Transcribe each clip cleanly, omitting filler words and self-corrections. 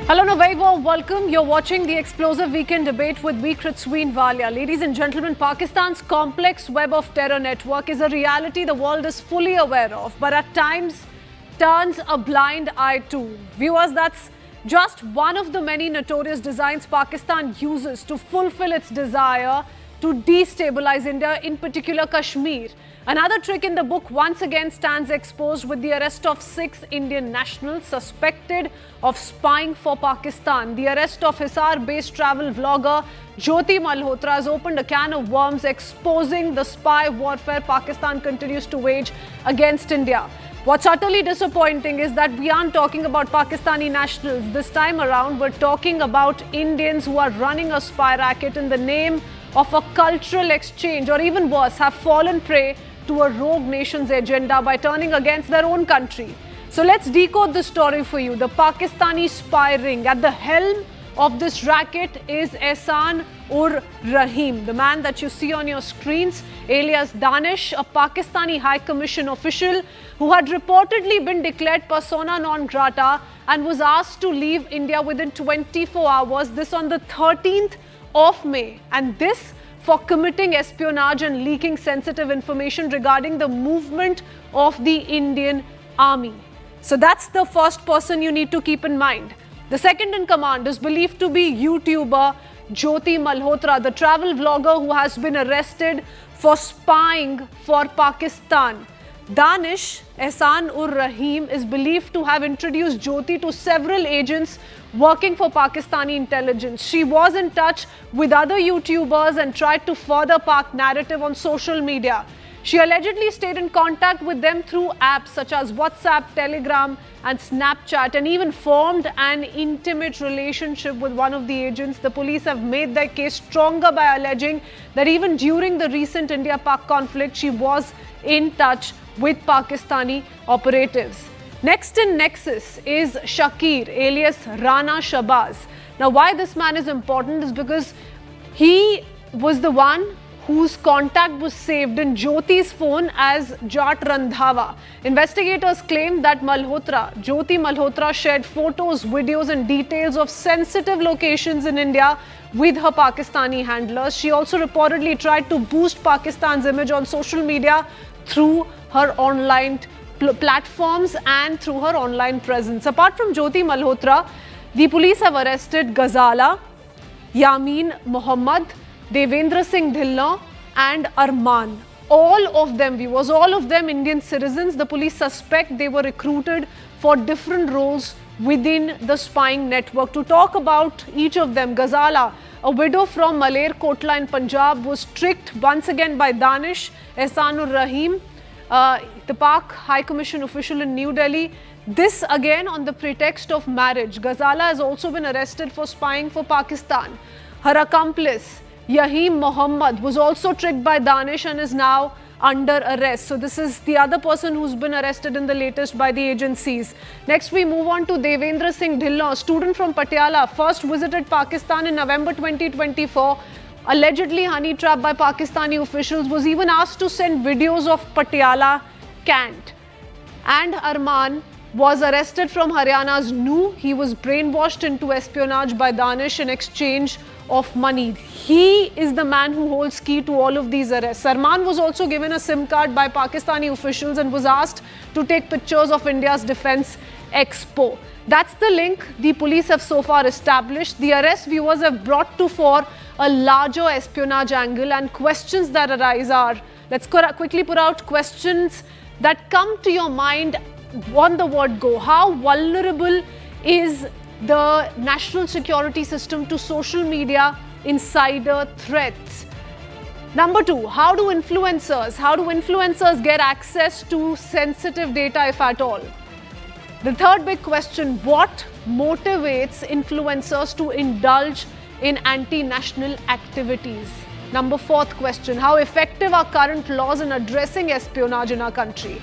Hello and a very warm welcome. You're watching the explosive weekend debate with me, Kritsween Walia. Ladies and gentlemen, Pakistan's complex web of terror network is a reality the world is fully aware of, but at times turns a blind eye to. Viewers, that's just one of the many notorious designs Pakistan uses to fulfill its desire to destabilize India, in particular Kashmir. Another trick in the book once again stands exposed with the arrest of 6 Indian nationals suspected of spying for Pakistan. The arrest of Hisar-based travel vlogger Jyoti Malhotra has opened a can of worms, exposing the spy warfare Pakistan continues to wage against India. What's utterly disappointing is that we aren't talking about Pakistani nationals. This time around, we're talking about Indians who are running a spy racket in the name of a cultural exchange, or even worse, have fallen prey to a rogue nation's agenda by turning against their own country. So let's decode the story for you. The Pakistani spy ring. At the helm of this racket is Ehsan-ur-Rahim, the man that you see on your screens, alias Danish, a Pakistani High Commission official who had reportedly been declared persona non grata and was asked to leave India within 24 hours, this on the 13th of May, and this for committing espionage and leaking sensitive information regarding the movement of the Indian army. So that's the first person you need to keep in mind. The second in command is believed to be YouTuber Jyoti Malhotra, the travel vlogger who has been arrested for spying for Pakistan. Danish, Ehsan-ur-Rahim, is believed to have introduced Jyoti to several agents working for Pakistani intelligence. She was in touch with other YouTubers and tried to further Pak narrative on social media. She allegedly stayed in contact with them through apps such as WhatsApp, Telegram and Snapchat, and even formed an intimate relationship with one of the agents. The police have made their case stronger by alleging that even during the recent India-Pak conflict, she was in touch with Pakistani operatives. Next in Nexus is Shakir, alias Rana Shabazz. Now, why this man is important is because he was the one whose contact was saved in Jyoti's phone as Jat Randhawa. Investigators claim that Jyoti Malhotra, shared photos, videos and details of sensitive locations in India with her Pakistani handlers. She also reportedly tried to boost Pakistan's image on social media through her online platforms and through her online presence. Apart from Jyoti Malhotra, the police have arrested Ghazala, Yamin Mohammed, Devendra Singh Dhillon and Arman. All of them, viewers, all of them Indian citizens. The police suspect they were recruited for different roles within the spying network. To talk about each of them, Ghazala, a widow from Malerkotla in Punjab, was tricked once again by Danish, Ehsan-ur-Rahim, the Pak High Commission official in New Delhi. This again on the pretext of marriage. Ghazala has also been arrested for spying for Pakistan. Her accomplice, Yahim Mohammed, was also tricked by Danish and is now under arrest. So this is the other person who's been arrested in the latest by the agencies. Next we move on to Devendra Singh Dhillon, a student from Patiala, first visited Pakistan in November 2024. Allegedly honey trapped by Pakistani officials, was even asked to send videos of Patiala cant. And Arman was arrested from Haryana's New. He was brainwashed into espionage by Danish in exchange of money. He is the man who holds key to all of these arrests. Arman was also given a SIM card by Pakistani officials and was asked to take pictures of India's Defence Expo. That's the link the police have so far established. The arrest, viewers, have brought to fore a larger espionage angle, and questions that arise are, let's quickly put out questions that come to your mind on the word go. How vulnerable is the national security system to social media insider threats? Number 2, how do influencers get access to sensitive data, if at all? The third big question, what motivates influencers to indulge in anti-national activities? Number 4th question, how effective are current laws in addressing espionage in our country?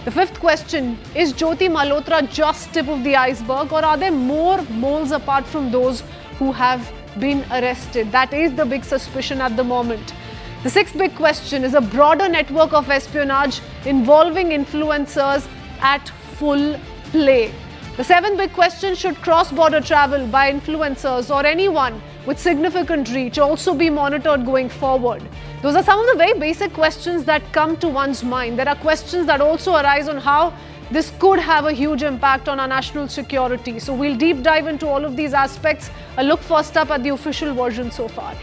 The 5th question, is Jyoti Malhotra just tip of the iceberg, or are there more moles apart from those who have been arrested? That is the big suspicion at the moment. The 6th big question, is a broader network of espionage involving influencers at full play? The 7 big questions: should cross-border travel by influencers or anyone with significant reach also be monitored going forward? Those are some of the very basic questions that come to one's mind. There are questions that also arise on how this could have a huge impact on our national security. So we'll deep dive into all of these aspects. A look first up at the official version so far.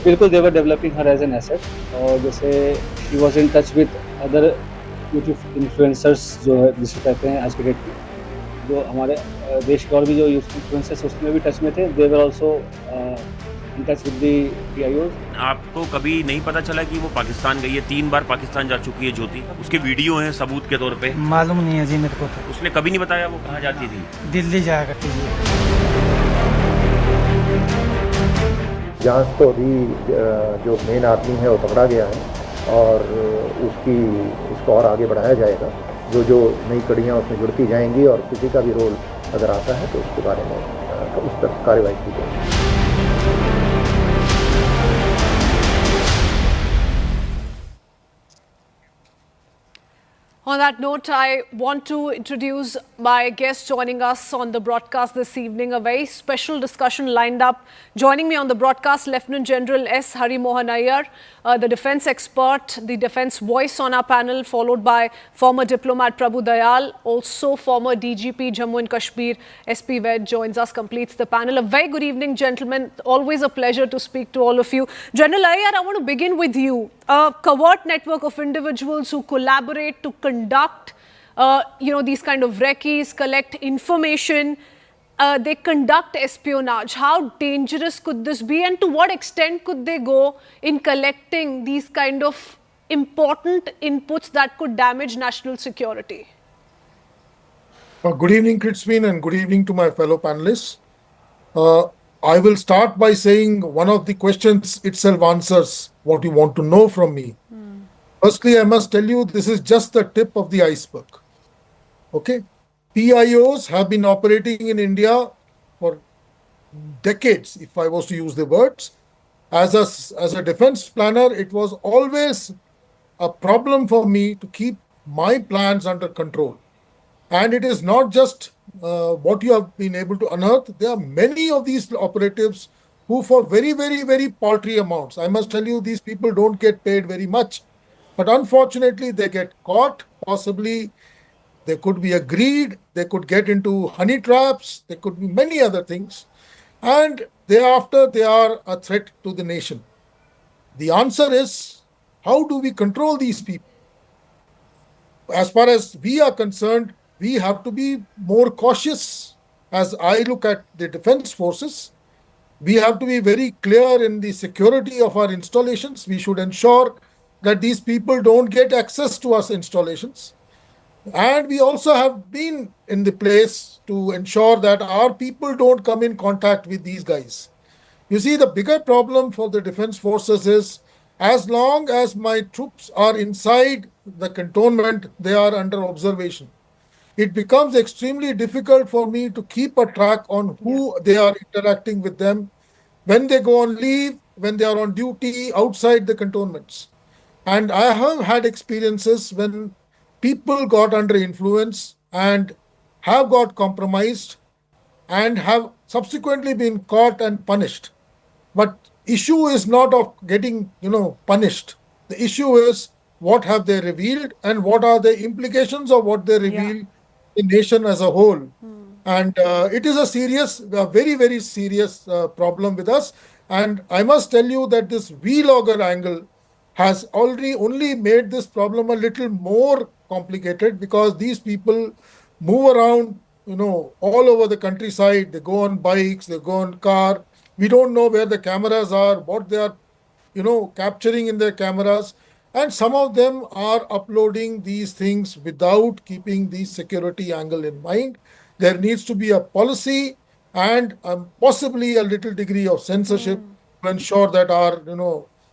बिल्कुल they were developing her as an asset और जैसे she was in touch with other YouTube influencers जो है जिसे कहते हैं आज के डेट में जो हमारे देश के और भी जो influencers उसमें भी टच में थे they were also in touch with the PIOs। आपको कभी नहीं पता चला कि वो पाकिस्तान गई है? 3 बार पाकिस्तान जा चुकी है ज्योति, उसके वीडियो हैं सबूत के तौर पे। मालूम नहीं है जी मेरे को तो। उसने कभी नहीं बताया वो कहाँ जाती थी? दिल्ली जाया करती थी। जांच तो अभी जो मेन आदमी है वो पकड़ा गया है और उसको और आगे बढ़ाया जाएगा। जो नई कड़ियाँ उसमें जुड़ती जाएंगी और किसी का भी रोल अगर आता है तो उसके बारे में उस पर कार्रवाई की जाएगी। On that note, I want to introduce my guest joining us on the broadcast this evening. A very special discussion lined up. Joining me on the broadcast, Lieutenant General S. Hari Mohan Iyer, the defense expert, the defense voice on our panel, followed by former diplomat Prabhu Dayal, also former DGP Jammu and Kashmir, SP Ved joins us, completes the panel. A very good evening, gentlemen. Always a pleasure to speak to all of you. General Iyer, I want to begin with you. A covert network of individuals who collaborate to conduct, these kind of recce's, collect information. They conduct espionage. How dangerous could this be, and to what extent could they go in collecting these kind of important inputs that could damage national security? Good evening, Crispin, and good evening to my fellow panelists. I will start by saying one of the questions itself answers what you want to know from me. Firstly, I must tell you this is just the tip of the iceberg. Okay? PIOs have been operating in India for decades, if I was to use the words. As a defense planner, it was always a problem for me to keep my plans under control. And it is not just what you have been able to unearth. There are many of these operatives who, for very, very, very paltry amounts, I must tell you, these people don't get paid very much. But unfortunately, they get caught. Possibly, they could be agreed. They could get into honey traps. There could be many other things. And thereafter, they are a threat to the nation. The answer is, how do we control these people? As far as we are concerned, we have to be more cautious. As I look at the defense forces, we have to be very clear in the security of our installations. We should ensure that these people don't get access to our installations. And we also have been in the place to ensure that our people don't come in contact with these guys. You see, the bigger problem for the defense forces is, as long as my troops are inside the cantonment, they are under observation. It becomes extremely difficult for me to keep a track on who they are interacting with them, when they go on leave, when they are on duty outside the cantonments. And I have had experiences when people got under influence and have got compromised and have subsequently been caught and punished. But issue is not of getting, punished. The issue is what have they revealed and what are the implications of what they reveal the nation as a whole. And it is a very, very serious problem with us. And I must tell you that this vlogger angle has already only made this problem a little more complicated, because these people move around, all over the countryside. They go on bikes, they go on car. We don't know where the cameras are, what they are, capturing in their cameras. And some of them are uploading these things without keeping the security angle in mind. There needs to be a policy and possibly a little degree of censorship to ensure that our,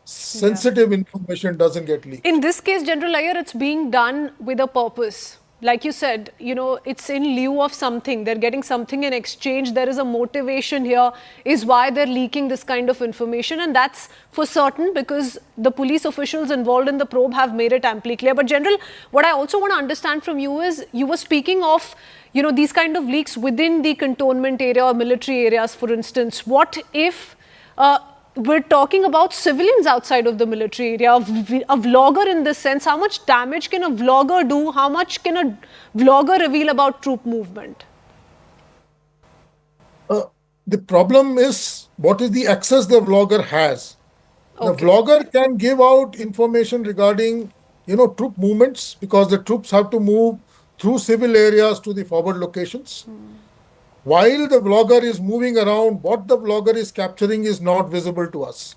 sensitive information doesn't get leaked. In this case, General Iyer, it's being done with a purpose. Like you said, it's in lieu of something. They're getting something in exchange. There is a motivation here, is why they're leaking this kind of information. And that's for certain because the police officials involved in the probe have made it amply clear. But General, what I also want to understand from you is, you were speaking of, these kind of leaks within the cantonment area or military areas, for instance. What if we're talking about civilians outside of the military area, a vlogger in this sense? How much damage can a vlogger do? How much can a vlogger reveal about troop movement? The problem is, what is the access the vlogger has? Okay. The vlogger can give out information regarding, troop movements, because the troops have to move through civil areas to the forward locations. While the vlogger is moving around, what the vlogger is capturing is not visible to us.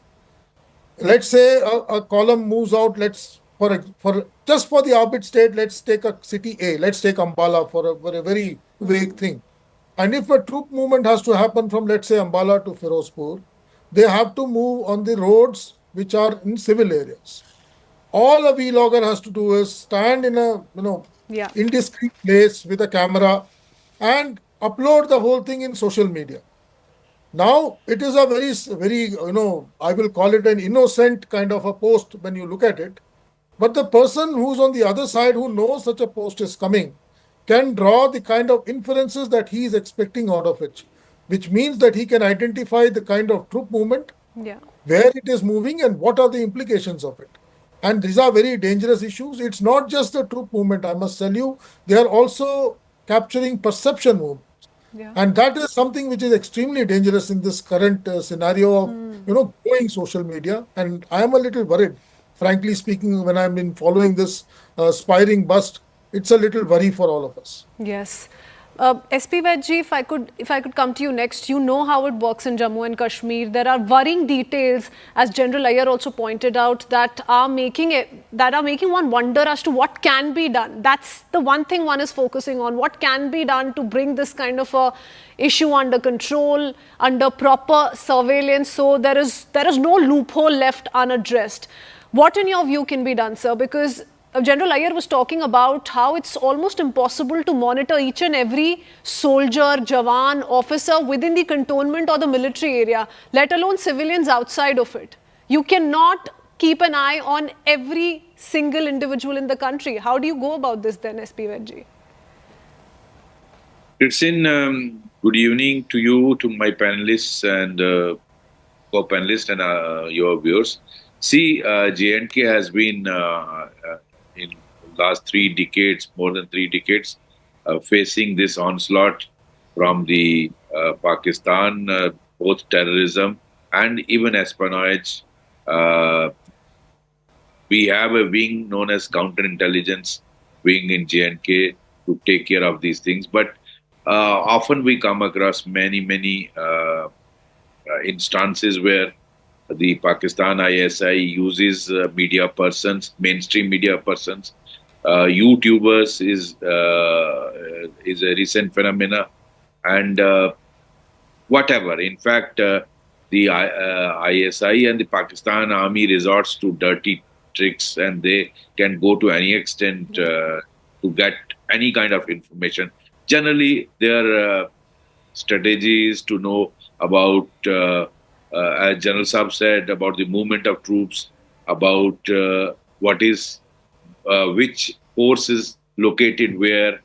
Let's say a column moves out, just for the arbit state, let's take a city A, let's take Ambala for a very vague thing. And if a troop movement has to happen from, let's say, Ambala to Firozpur, they have to move on the roads which are in civil areas. All a vlogger has to do is stand in a, indiscreet place with a camera and upload the whole thing in social media. Now, it is a very, I will call it an innocent kind of a post when you look at it. But the person who's on the other side, who knows such a post is coming, can draw the kind of inferences that he is expecting out of it, which means that he can identify the kind of troop movement, where it is moving, and what are the implications of it. And these are very dangerous issues. It's not just the troop movement, I must tell you. They are also capturing perception movement. And that is something which is extremely dangerous in this current scenario of, growing social media. And I am a little worried, frankly speaking, when I've been following this spiring bust. It's a little worry for all of us. Yes. SP Vaidji, if I could come to you next, you know how it works in Jammu and Kashmir. There are worrying details, as General Iyer also pointed out, that are making one wonder as to what can be done. That's the one thing one is focusing on. What can be done to bring this kind of a issue under control, under proper surveillance, so there is no loophole left unaddressed. What, in your view, can be done, sir? Because General Iyer was talking about how it's almost impossible to monitor each and every soldier, Jawan, officer within the cantonment or the military area, let alone civilians outside of it. You cannot keep an eye on every single individual in the country. How do you go about this then, SP Vaidji? Good evening to you, to my panelists and co-panelists and your viewers. See, J&K has been in last 3 decades, more than 3 decades, facing this onslaught from the Pakistan, both terrorism and even espionage. We have a wing known as counterintelligence wing in J&K to take care of these things. But often we come across many instances where the Pakistan ISI uses media persons, mainstream media persons. YouTubers is a recent phenomena, and whatever. In fact, the ISI and the Pakistan Army resorts to dirty tricks, and they can go to any extent to get any kind of information. Generally, their strategy is to know about as General Saab said, about the movement of troops, about which force is located where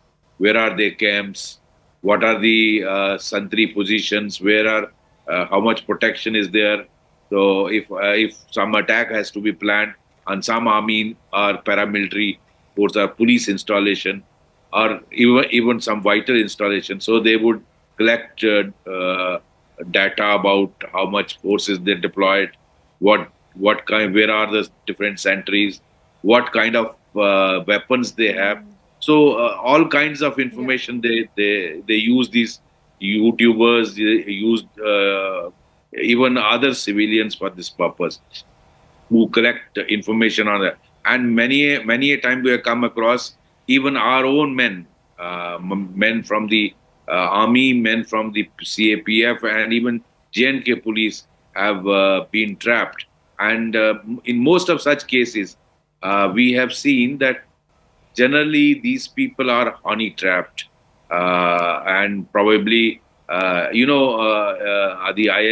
are their camps, what are the santry positions, how much protection is there. So if some attack has to be planned on some army or paramilitary force or police installation, or even some vital installation, so they would collect data about how much forces they deployed, where are the different sentries, what kind of weapons they have. So all kinds of information they use these YouTubers, they use even other civilians for this purpose, who collect information on that. And many a time we have come across even our own men from the army men from the CAPF and even J&K police have been trapped. And in most of such cases, we have seen that generally these people are honey trapped, and probably the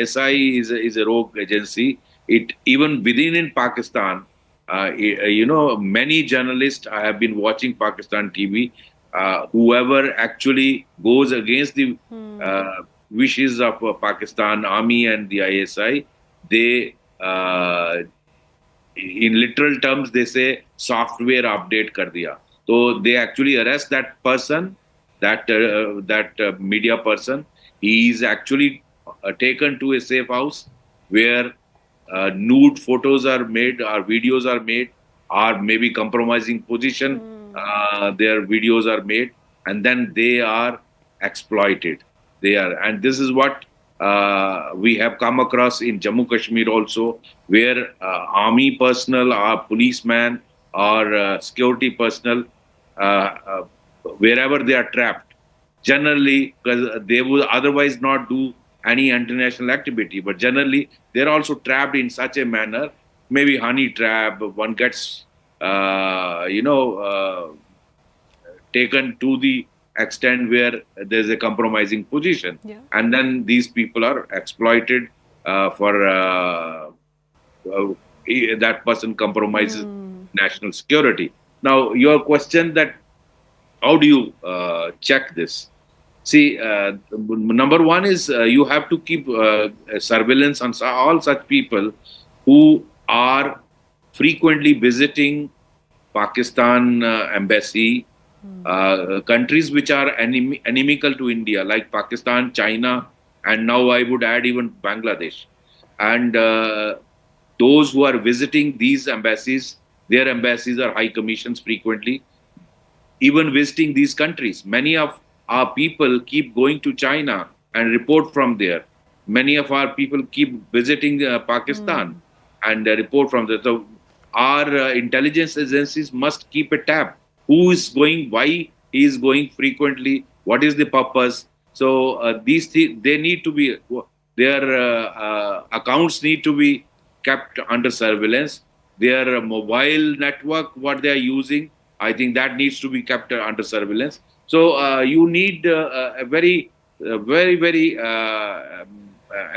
ISI is a rogue agency. It even within in Pakistan, many journalists I have been watching Pakistan TV. Whoever actually goes against the wishes of Pakistan Army and the ISI, they in literal terms they say software update kar diya. So they actually arrest that person, that media person. He is actually taken to a safe house where nude photos are made, or videos are made, or maybe compromising position. Their videos are made, and then they are exploited. And this is what we have come across in Jammu Kashmir also, where army personnel, or policemen, or security personnel, wherever they are trapped, generally, because they would otherwise not do any international activity, but generally they're also trapped in such a manner, maybe honey trap. One gets taken to the extent where there's a compromising position, and then these people are exploited for that person compromises national security. Now, your question that how do you check this? See, number one is you have to keep surveillance on all such people who are frequently visiting Pakistan embassy, countries which are inimical to India, like Pakistan, China, and now I would add even Bangladesh. And those who are visiting these embassies, their embassies are high commissions frequently, even visiting these countries. Many of our people keep going to China and report from there. Many of our people keep visiting Pakistan and report from there. So our intelligence agencies must keep a tab. Who is going, why he is going frequently, what is the purpose. So these things, they need to be, their accounts need to be kept under surveillance. Their mobile network, what they are using, I think that needs to be kept under surveillance. So you need a very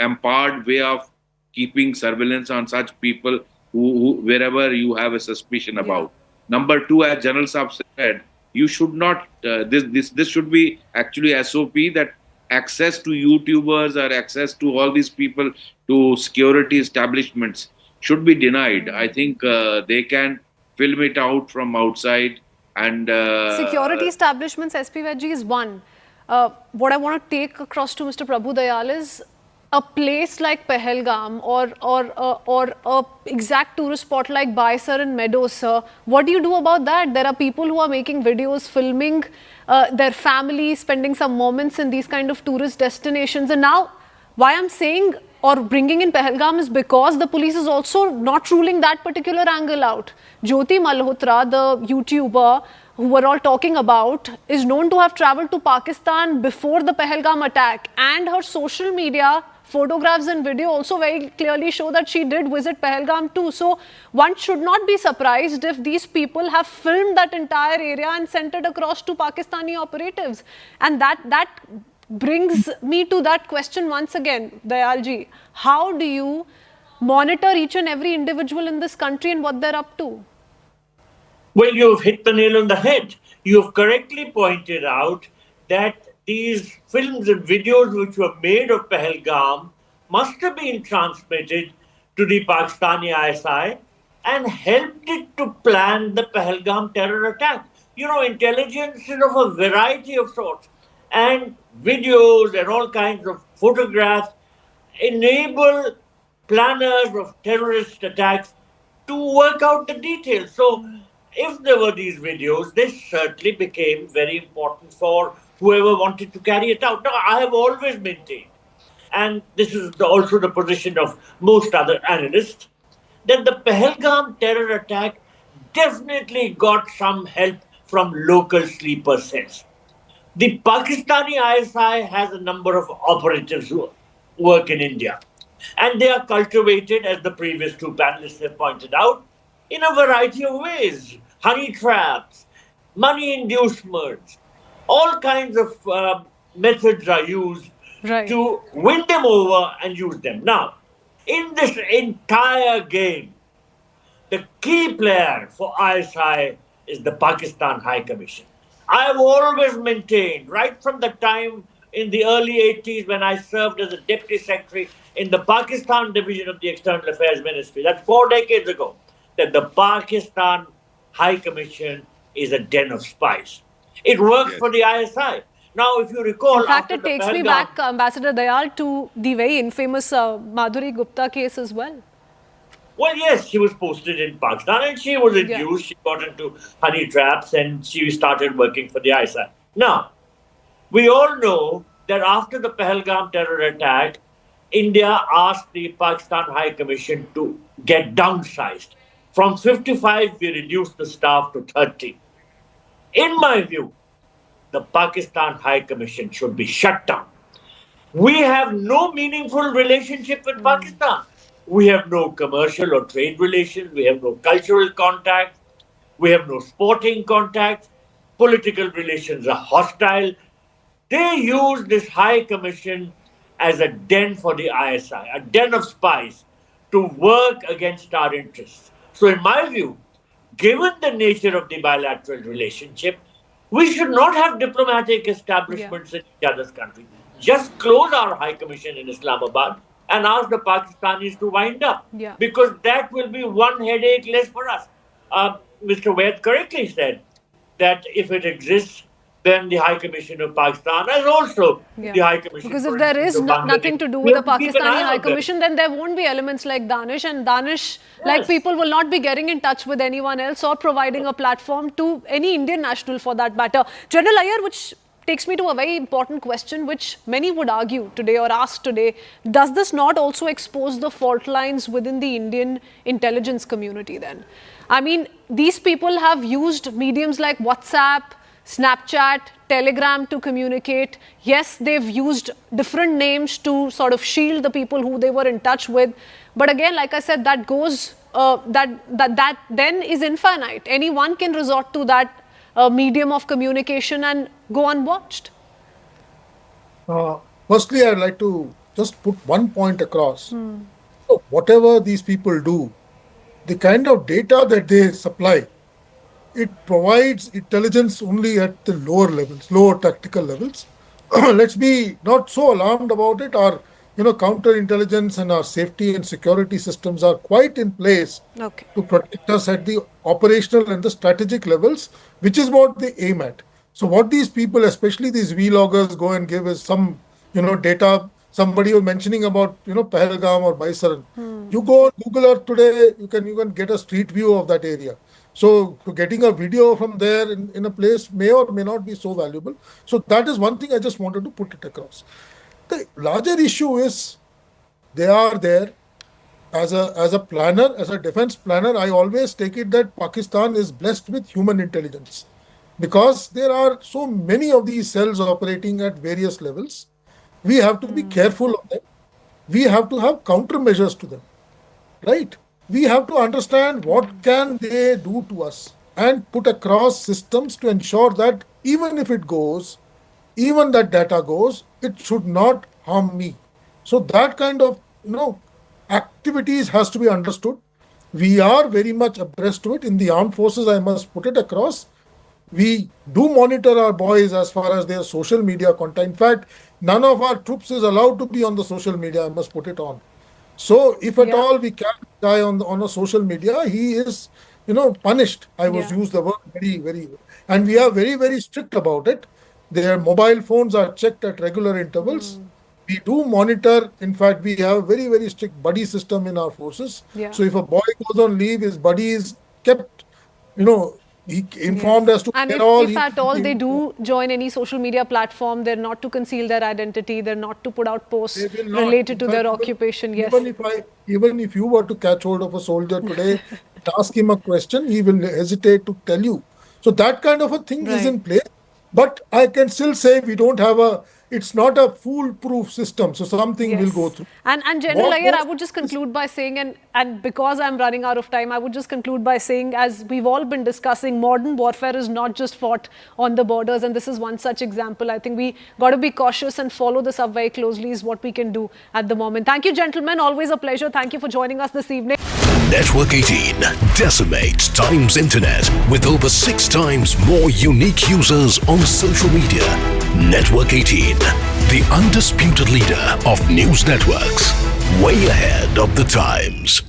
empowered way of keeping surveillance on such people who wherever you have a suspicion about. Number two, as General Saab said, you should not, this should be actually SOP, that access to YouTubers or access to all these people, to security establishments should be denied. I think they can film it out from outside. And security establishments, SP Veggie, is one. What I want to take across to Mr. Prabhu Dayal is a place like Pahalgam or a exact tourist spot like Baisar and Meadows. What do you do about that? There are people who are making videos, filming their family, spending some moments in these kind of tourist destinations. And now, why I'm saying or bringing in Pahalgam is because the police is also not ruling that particular angle out. Jyoti Malhotra, the YouTuber who we're all talking about, is known to have travelled to Pakistan before the Pahalgam attack, and her social media photographs and video also very clearly show that she did visit Pahalgam too. So one should not be surprised if these people have filmed that entire area and sent it across to Pakistani operatives. And that brings me to that question once again, Dayalji. How do you monitor each and every individual in this country and what they're up to? Well, you've hit the nail on the head. You've correctly pointed out that these films and videos which were made of Pahalgam must have been transmitted to the Pakistani ISI and helped it to plan the Pahalgam terror attack. You know, intelligence is of a variety of sorts, and videos and all kinds of photographs enable planners of terrorist attacks to work out the details. So if there were these videos, this certainly became very important for whoever wanted to carry it out. Now, I have always maintained, and this is also the position of most other analysts, that the Pahalgam terror attack definitely got some help from local sleeper cells. The Pakistani ISI has a number of operatives who work in India. And they are cultivated, as the previous two panelists have pointed out, in a variety of ways. Honey traps, money inducements, all kinds of methods are used to win them over and use them. Now, in this entire game, the key player for ISI is the Pakistan High Commission. I have always maintained, right from the time in the early 80s when I served as a deputy secretary in the Pakistan division of the External Affairs Ministry, that's 4 decades ago, that the Pakistan High Commission is a den of spies. It works for the ISI. Now, if you recall... In fact, it takes me back, Ambassador Dayal, to the very infamous Madhuri Gupta case as well. Well, yes, she was posted in Pakistan and she was induced. She got into honey traps and she started working for the ISI. Now, we all know that after the Pahalgam terror attack, India asked the Pakistan High Commission to get downsized. From 55, we reduced the staff to 30. In my view, the Pakistan High Commission should be shut down. We have no meaningful relationship with Pakistan. We have no commercial or trade relations. We have no cultural contact. We have no sporting contact. Political relations are hostile. They use this High Commission as a den for the ISI, a den of spies to work against our interests. So in my view, given the nature of the bilateral relationship, we should not have diplomatic establishments in each other's country. Just close our High Commission in Islamabad and ask the Pakistanis to wind up. Because that will be one headache less for us. Mr. Vaid correctly said that if it exists, then the High Commission of Pakistan is also the High Commission. Because if there is nothing to do with the Pakistani High Commission, then there won't be elements like Danish. And Danish, like people, will not be getting in touch with anyone else or providing a platform to any Indian national for that matter. General Iyer, which takes me to a very important question, which many would argue today or ask today, does this not also expose the fault lines within the Indian intelligence community then? I mean, these people have used mediums like WhatsApp, Snapchat, Telegram to communicate. Yes, they've used different names to sort of shield the people who they were in touch with. But again, like I said, that goes, that then is infinite. Anyone can resort to that medium of communication and go unwatched. Firstly, I'd like to just put one point across. So whatever these people do, the kind of data that they supply, it provides intelligence only at the lower levels, lower tactical levels. Let's be not so alarmed about it. Our, counterintelligence and our safety and security systems are quite in place to protect us at the operational and the strategic levels, which is what they aim at. So what these people, especially these vloggers, go and give is some, data. Somebody was mentioning about, Pahalgam or Baisaran. You go on Google Earth today, you can get a street view of that area. So getting a video from there in a place may or may not be so valuable. So that is one thing I just wanted to put it across. The larger issue is they are there as a planner, as a defense planner. I always take it that Pakistan is blessed with human intelligence because there are so many of these cells operating at various levels. We have to be careful of them. We have to have countermeasures to them, right? We have to understand what can they do to us and put across systems to ensure that even if it goes, even that data goes, it should not harm me. So that kind of, activities has to be understood. We are very much abreast to it. In the armed forces, I must put it across. We do monitor our boys as far as their social media content. In fact, none of our troops is allowed to be on the social media, I must put it on. So if at all we catch a guy on a social media, he is, punished. I was use the word very, very, and we are very, very strict about it. Their mobile phones are checked at regular intervals. We do monitor. In fact, we have a very, very strict buddy system in our forces. So if a boy goes on leave, his buddy is kept, he informed as to and if at all they do join any social media platform, they're not to conceal their identity, they're not to put out posts related to their occupation. Even if you were to catch hold of a soldier today, ask him a question, he will hesitate to tell you. So that kind of a thing is in place. But I can still say we don't have it's not a foolproof system. So something will go through. And General Iyer, I would just conclude by saying, and because I'm running out of time, I would just conclude by saying, as we've all been discussing, modern warfare is not just fought on the borders, and this is one such example. I think we got to be cautious and follow this up very closely is what we can do at the moment. Thank you, gentlemen. Always a pleasure. Thank you for joining us this evening. Network 18 decimates Times Internet with over 6 times more unique users on social media. Network 18, the undisputed leader of news networks, way ahead of the times.